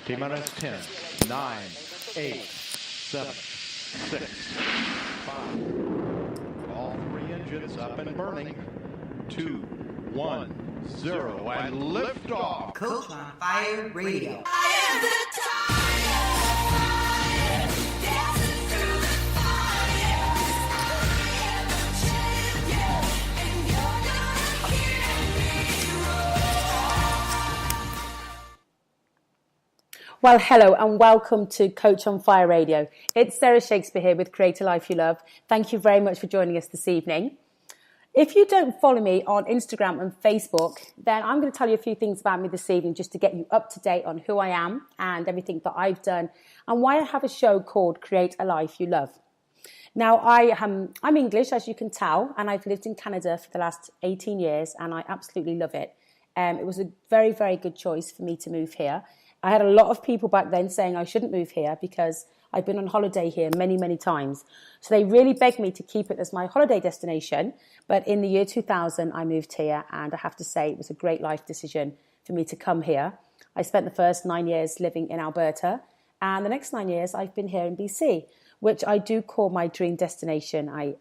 T-minus 10, 9, 8, 7, 6, 5. All three engines up and burning. 2, 1, 0, and lift off. Coach on Fire Radio. I am the fire, dancing through the fire. I am the champion, and you're gonna hear me roar. Well, hello and welcome to Coach on Fire Radio. It's Sarah Shakespeare here with Create a Life You Love. Thank you very much for joining us this evening. If you don't follow me on Instagram and Facebook, then I'm going to tell you a few things about me this evening just to get you up to date on who I am and everything that I've done and why I have a show called Create a Life You Love. Now, I'm English, as you can tell, and I've lived in Canada for the last 18 years and I absolutely love it. It was a very, very good choice for me to move here. I had a lot of people back then saying I shouldn't move here because I've been on holiday here many, many times. So they really begged me to keep it as my holiday destination. But in the year 2000, I moved here, and I have to say it was a great life decision for me to come here. I spent the first 9 years living in Alberta, and the next 9 years I've been here in BC, which I do call my dream destination. I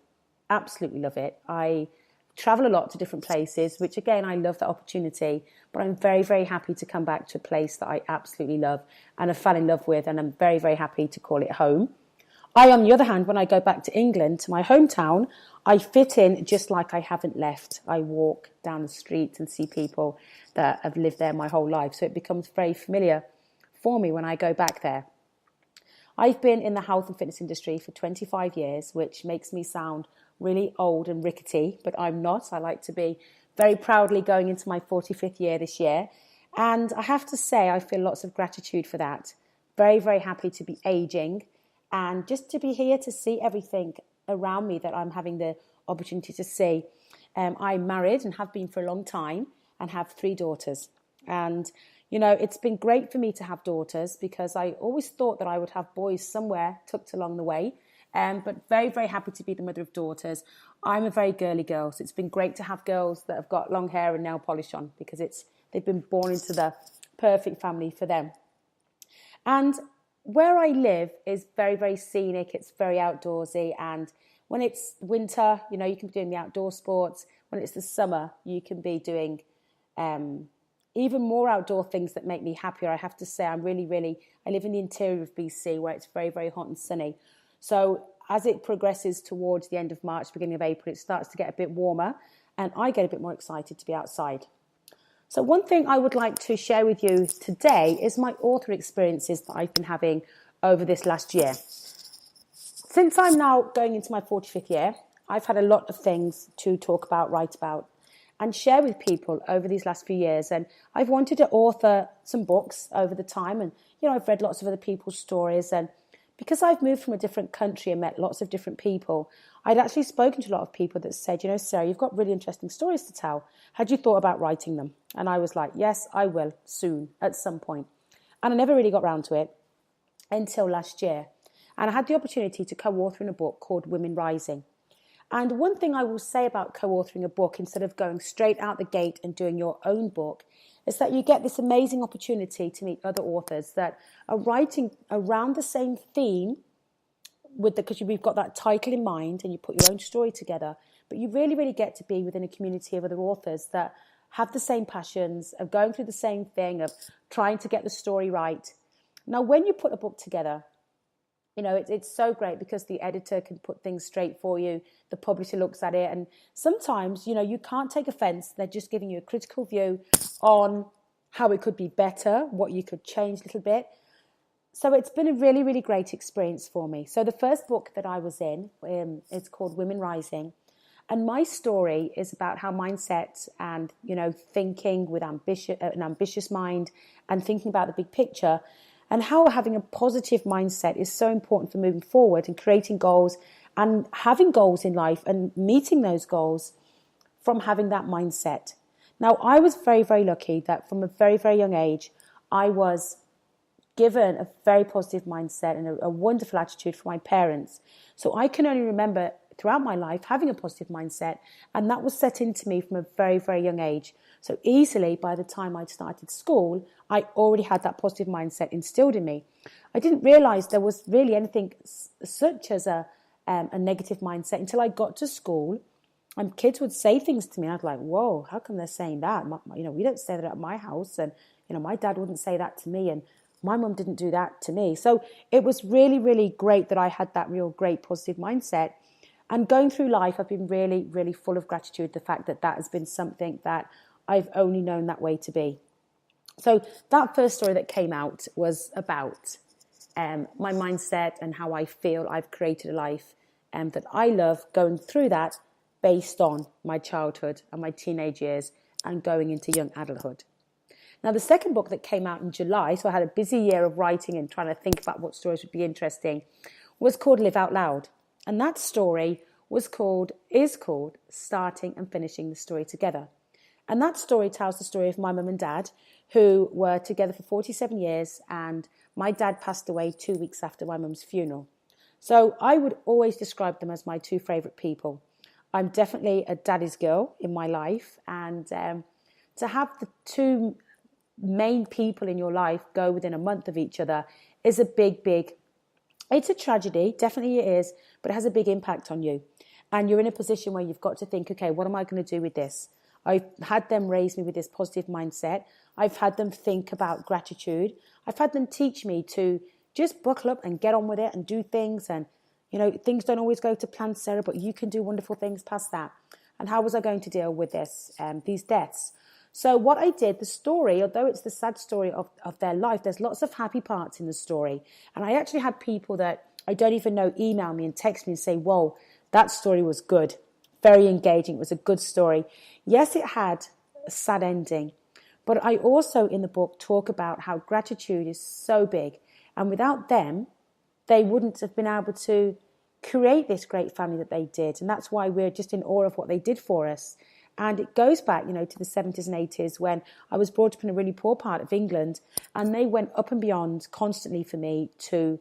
absolutely love it. I travel a lot to different places, which again, I love that opportunity, but I'm very, very happy to come back to a place that I absolutely love and have fell in love with, and I'm very, very happy to call it home. On the other hand, when I go back to England, to my hometown, I fit in just like I haven't left. I walk down the street and see people that have lived there my whole life, so it becomes very familiar for me when I go back there. I've been in the health and fitness industry for 25 years, which makes me sound really old and rickety, but I'm not. I like to be very proudly going into my 45th year this year. And I have to say, I feel lots of gratitude for that. Very, very happy to be aging and just to be here to see everything around me that I'm having the opportunity to see. I'm married and have been for a long time and have 3 daughters. And, you know, it's been great for me to have daughters because I always thought that I would have boys somewhere tucked along the way. But very, very happy to be the mother of daughters. I'm a very girly girl, so it's been great to have girls that have got long hair and nail polish on because they've been born into the perfect family for them. And where I live is very, very scenic. It's very outdoorsy. And when it's winter, you know, you can be doing the outdoor sports. When it's the summer, you can be doing even more outdoor things that make me happier. I have to say, I live in the interior of BC where it's very, very hot and sunny. So as it progresses towards the end of March, beginning of April, it starts to get a bit warmer and I get a bit more excited to be outside. So one thing I would like to share with you today is my author experiences that I've been having over this last year. Since I'm now going into my 45th year, I've had a lot of things to talk about, write about, and share with people over these last few years. And I've wanted to author some books over the time. And, you know, I've read lots of other people's stories. And because I've moved from a different country and met lots of different people, I'd actually spoken to a lot of people that said, you know, Sarah, you've got really interesting stories to tell. Had you thought about writing them? And I was like, yes, I will soon at some point. And I never really got round to it until last year. And I had the opportunity to co-author in a book called Women Rising. And one thing I will say about co-authoring a book, instead of going straight out the gate and doing your own book, is that you get this amazing opportunity to meet other authors that are writing around the same theme because we've got that title in mind and you put your own story together. But you really, really get to be within a community of other authors that have the same passions, of going through the same thing, of trying to get the story right. Now, when you put a book together, you know, it's so great because the editor can put things straight for you. The publisher looks at it. And sometimes, you know, you can't take offense. They're just giving you a critical view on how it could be better, what you could change a little bit. So it's been a really, really great experience for me. So the first book that I was in, it's called Women Rising. And my story is about how mindset and, you know, thinking with an ambitious mind and thinking about the big picture, and how having a positive mindset is so important for moving forward and creating goals and having goals in life and meeting those goals from having that mindset. Now, I was very, very lucky that from a very, very young age, I was given a very positive mindset and a wonderful attitude from my parents. So I can only remember throughout my life having a positive mindset, and that was set into me from a very, very young age. So easily, by the time I'd started school, I already had that positive mindset instilled in me. I didn't realise there was really anything such as a negative mindset until I got to school. And kids would say things to me, and I'd be like, whoa, how come they're saying that? We don't say that at my house, and my dad wouldn't say that to me, and my mum didn't do that to me. So it was really, really great that I had that real great positive mindset. And going through life, I've been really, really full of gratitude, the fact that has been something that I've only known that way to be. So that first story that came out was about my mindset and how I feel I've created a life that I love, going through that based on my childhood and my teenage years and going into young adulthood. Now, the second book that came out in July, so I had a busy year of writing and trying to think about what stories would be interesting, was called Live Out Loud. And that story is called Starting and Finishing the Story Together. And that story tells the story of my mum and dad, who were together for 47 years, and my dad passed away 2 weeks after my mum's funeral. So I would always describe them as my two favourite people. I'm definitely a daddy's girl in my life, and to have the two main people in your life go within a month of each other is a big, it's a tragedy, definitely it is, but it has a big impact on you. And you're in a position where you've got to think, okay, what am I going to do with this? I've had them raise me with this positive mindset. I've had them think about gratitude. I've had them teach me to just buckle up and get on with it and do things. And, things don't always go to plan, Sarah, but you can do wonderful things past that. And how was I going to deal with these deaths? So what I did, the story, although it's the sad story of their life, there's lots of happy parts in the story. And I actually had people that I don't even know email me and text me and say, whoa, that story was good. Very engaging. It was a good story. Yes, it had a sad ending. But I also, in the book, talk about how gratitude is so big. And without them, they wouldn't have been able to create this great family that they did. And that's why we're just in awe of what they did for us. And it goes back, to the 70s and 80s when I was brought up in a really poor part of England, and they went up and beyond constantly for me to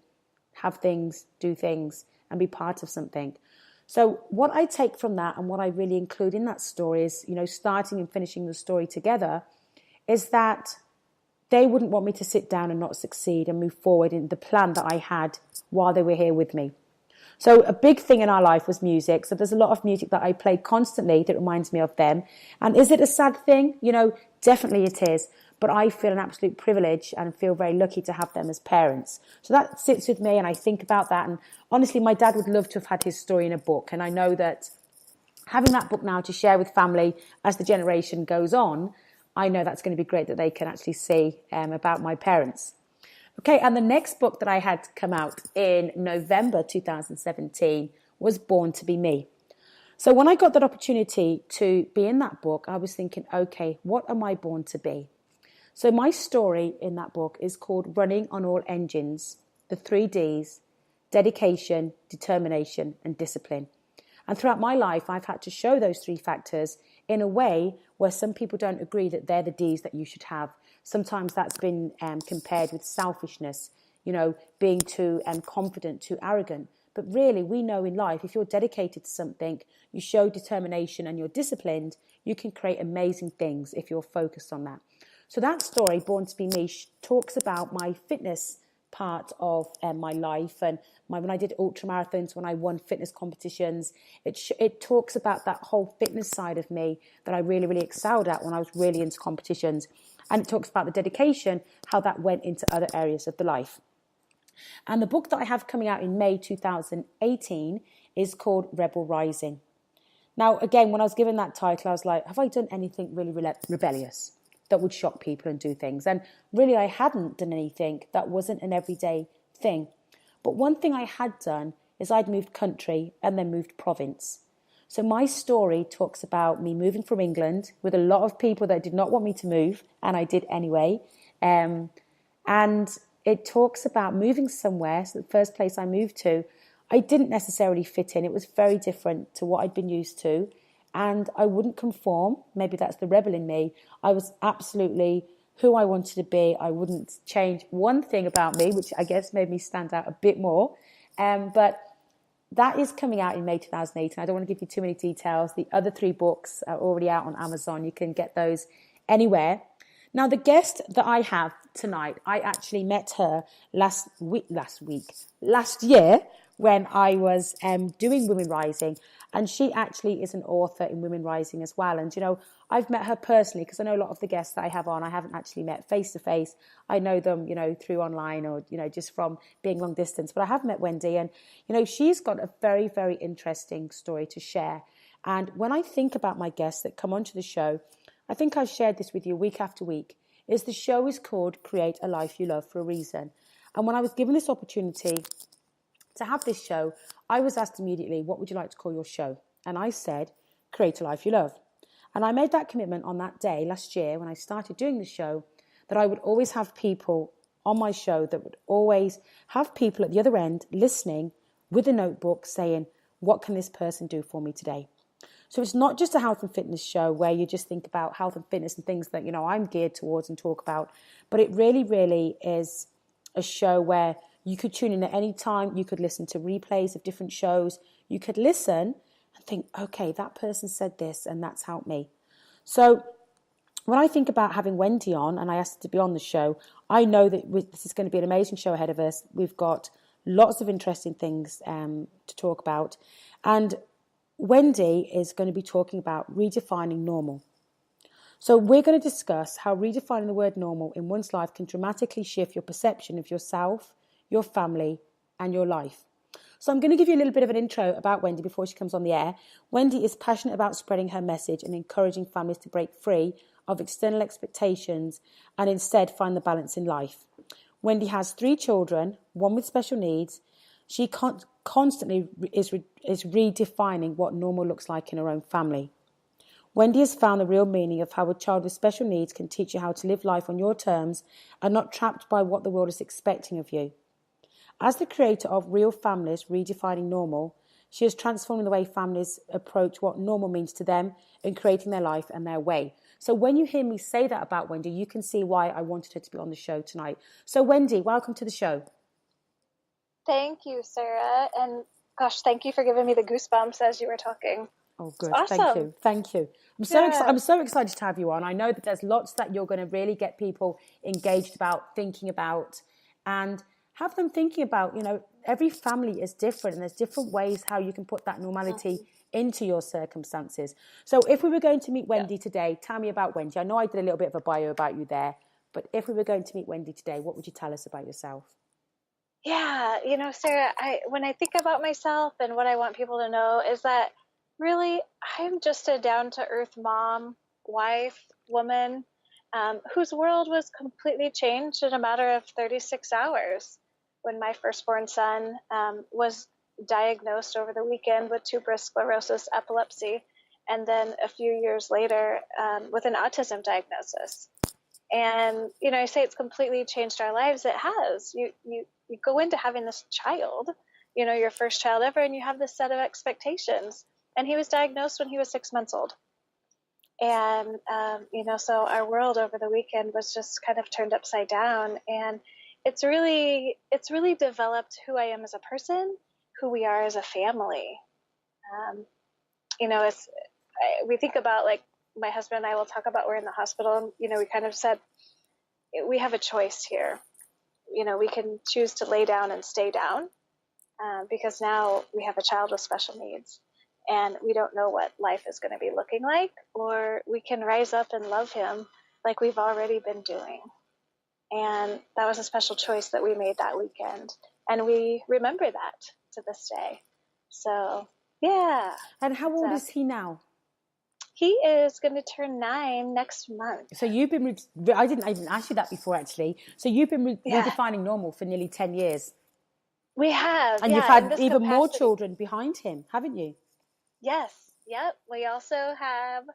have things, do things, and be part of something. So what I take from that and what I really include in that story is, starting and finishing the story together, is that they wouldn't want me to sit down and not succeed and move forward in the plan that I had while they were here with me. So a big thing in our life was music. So there's a lot of music that I play constantly that reminds me of them. And is it a sad thing? Definitely it is. But I feel an absolute privilege and feel very lucky to have them as parents. So that sits with me and I think about that. And honestly, my dad would love to have had his story in a book. And I know that having that book now to share with family as the generation goes on, I know that's going to be great that they can actually see about my parents. Okay, and the next book that I had come out in November 2017 was Born to Be Me. So when I got that opportunity to be in that book, I was thinking, okay, what am I born to be? So my story in that book is called Running on All Engines, the 3 Ds, dedication, determination, and discipline. And throughout my life, I've had to show those 3 factors in a way where some people don't agree that they're the Ds that you should have. Sometimes that's been compared with selfishness, being too confident, too arrogant. But really, we know in life, if you're dedicated to something, you show determination and you're disciplined, you can create amazing things if you're focused on that. So that story, Born to Be Me, talks about my fitness part of my life and when I did ultra marathons, when I won fitness competitions. It talks about that whole fitness side of me that I really, really excelled at when I was really into competitions. And it talks about the dedication, how that went into other areas of the life. And the book that I have coming out in May 2018 is called Rebel Rising. Now, again, when I was given that title, I was like, have I done anything really rebellious that would shock people and do things? And really, I hadn't done anything that wasn't an everyday thing. But one thing I had done is I'd moved country and then moved province. So my story talks about me moving from England with a lot of people that did not want me to move, and I did anyway. And it talks about moving somewhere. So the first place I moved to, I didn't necessarily fit in. It was very different to what I'd been used to. And I wouldn't conform. Maybe that's the rebel in me. I was absolutely who I wanted to be. I wouldn't change one thing about me, which I guess made me stand out a bit more. But that is coming out in May 2018. I don't want to give you too many details. The other 3 books are already out on Amazon. You can get those anywhere. Now, the guest that I have tonight, I actually met her last year when I was doing Women Rising, and she actually is an author in Women Rising as well. And, you know, I've met her personally because I know a lot of the guests that I have on, I haven't actually met face to face. I know them, you know, through online or, you know, just from being long distance. But I have met Wendy, and, you know, she's got a very, very interesting story to share. And when I think about my guests that come onto the show, I think I've shared this with you week after week, is the show is called Create a Life You Love for a reason. And when I was given this opportunity to have this show, I was asked immediately, what would you like to call your show? And I said, Create a Life You Love. And I made that commitment on that day last year when I started doing the show, that I would always have people on my show, that would always have people at the other end listening with a notebook saying, what can this person do for me today? So it's not just a health and fitness show where you just think about health and fitness and things that, you know, I'm geared towards and talk about, but it really, really is a show where you could tune in at any time. You could listen to replays of different shows. You could listen and think, okay, that person said this and that's helped me. So when I think about having Wendy on, and I asked her to be on the show, I know that this is going to be an amazing show ahead of us. We've got lots of interesting things to talk about. And Wendy is going to be talking about redefining normal. So we're going to discuss how redefining the word normal in one's life can dramatically shift your perception of yourself, your family, and your life. So I'm going to give you a little bit of an intro about Wendy before she comes on the air. Wendy is passionate about spreading her message and encouraging families to break free of external expectations and instead find the balance in life. Wendy has 3 children, one with special needs. She constantly is redefining what normal looks like in her own family. Wendy has found the real meaning of how a child with special needs can teach you how to live life on your terms and not trapped by what the world is expecting of you. As the creator of Real Families, Redefining Normal, she is transforming the way families approach what normal means to them in creating their life and their way. So when you hear me say that about Wendy, you can see why I wanted her to be on the show tonight. So Wendy, welcome to the show. Thank you, Sarah. And gosh, thank you for giving me the goosebumps as you were talking. Oh, good. It's awesome. Thank you. I'm so excited to have you on. I know that there's lots that you're going to really get people engaged about, thinking about, and have them thinking about, you know, every family is different and there's different ways how you can put that normality into your circumstances. So if we were going to meet Wendy today, tell me about Wendy. I know I did a little bit of a bio about you there, but if we were going to meet Wendy today, what would you tell us about yourself? Yeah, you know, Sarah, when I think about myself and what I want people to know is that really I'm just a down-to-earth mom, wife, woman, whose world was completely changed in a matter of 36 hours when my firstborn son was diagnosed over the weekend with tuberous sclerosis, epilepsy, and then a few years later with an autism diagnosis. And, you know, I say it's completely changed our lives. It has. You go into having this child, you know, your first child ever, and you have this set of expectations. And he was diagnosed when he was 6 months old. And, you know, so our world over the weekend was just kind of turned upside down. And it's really developed who I am as a person, who we are as a family. You know, we think about, like, my husband and I will talk about we're in the hospital, and, you know, we kind of said, we have a choice here. You know, we can choose to lay down and stay down because now we have a child with special needs and we don't know what life is going to be looking like, or we can rise up and love him like we've already been doing. And that was a special choice that we made that weekend. And we remember that to this day. So, yeah. And how old is he now? He is going to turn 9 next month. So you've been, I didn't ask you that before, actually. So you've been redefining normal for nearly 10 years. We have. And you've had even more children behind him, haven't you? Yes. Yep. We also have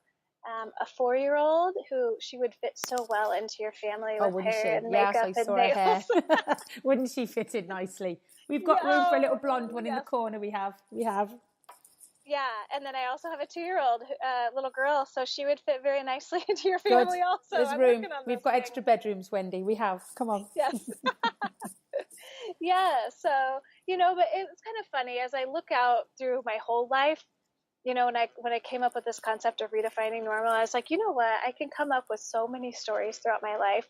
a 4-year-old who she would fit so well into your family with hair and makeup and nails. Her hair. Wouldn't she fit in nicely? We've got room for a little blonde one in the corner. We have. Yeah, and then I also have a 2-year-old little girl, so she would fit very nicely into your family also. There's room. We've got extra bedrooms, Wendy. We have. Come on. Yes. Yeah, so, you know, but it's kind of funny. As I look out through my whole life, when I came up with this concept of redefining normal, I was like, you know what? I can come up with so many stories throughout my life